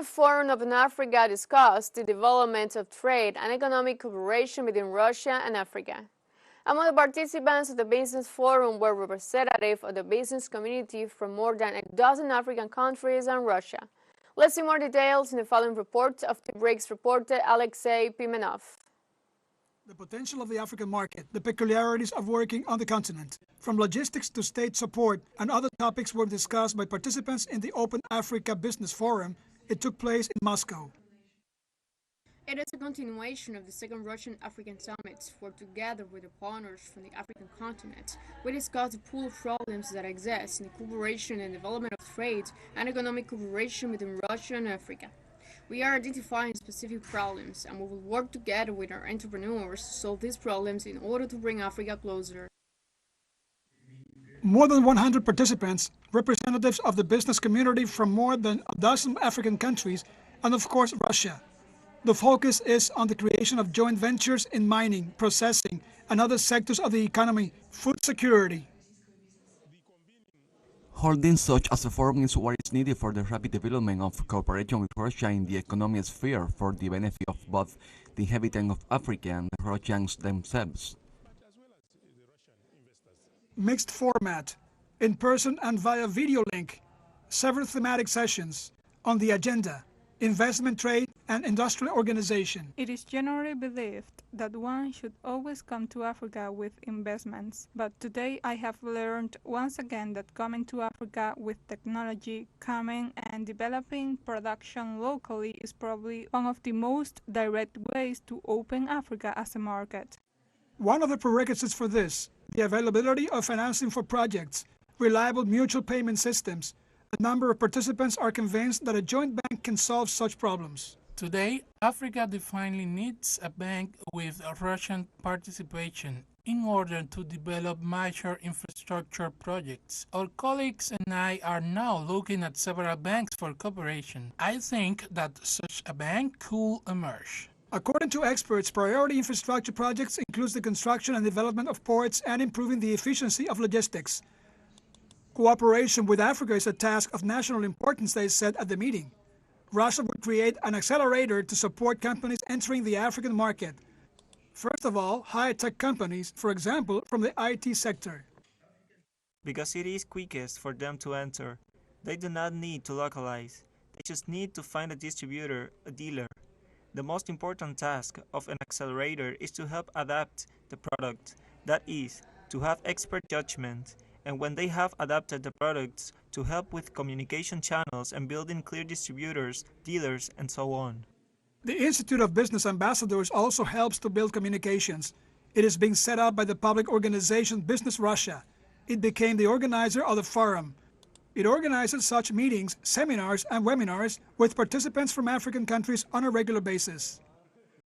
Forum of Africa discussed the development of trade and economic cooperation between Russia and Africa. Among the participants of the Business Forum were representatives of the business community from more than a dozen African countries and Russia. Let's see more details in the following report of the BRICS reporter Alexei Pimenov. The potential of the African market, the peculiarities of working on the continent. From logistics to state support and other topics were discussed by participants in the Open Africa Business Forum. It took place in Moscow. It is a continuation of the second Russian-African summit, where together with the partners from the African continent, we discussed the pool of problems that exist in the cooperation and development of trade and economic cooperation between Russia and Africa. We are identifying specific problems, and we will work together with our entrepreneurs to solve these problems in order to bring Africa closer. More than 100 participants, representatives of the business community from more than a dozen African countries, and of course Russia. The focus is on the creation of joint ventures in mining, processing, and other sectors of the economy, food security. Holding such as a forum is what is needed for the rapid development of cooperation with Russia in the economic sphere for the benefit of both the inhabitants of Africa and the Russians themselves. Mixed format, in person and via video link, several thematic sessions on the agenda, investment, trade, and industrial organization. It is generally believed that one should always come to Africa with investments, but today I have learned once again that coming to Africa with technology, coming and developing production locally is probably one of the most direct ways to open Africa as a market. One of the prerequisites for this, the availability of financing for projects, reliable mutual payment systems. A number of participants are convinced that a joint bank can solve such problems. Today, Africa definitely needs a bank with Russian participation in order to develop major infrastructure projects. Our colleagues and I are now looking at several banks for cooperation. I think that such a bank could emerge. According to experts, priority infrastructure projects include the construction and development of ports and improving the efficiency of logistics. Cooperation with Africa is a task of national importance, they said at the meeting. Russia would create an accelerator to support companies entering the African market. First of all, high-tech companies, for example, from the IT sector. Because it is quickest for them to enter. They do not need to localize. They just need to find a distributor, a dealer. The most important task of an accelerator is to help adapt the product. That is, to have expert judgment. And when they have adapted the products, to help with communication channels and building clear distributors, dealers, and so on. The Institute of Business Ambassadors also helps to build communications. It is being set up by the public organization Business Russia. It became the organizer of the forum. It organizes such meetings, seminars, and webinars with participants from African countries on a regular basis.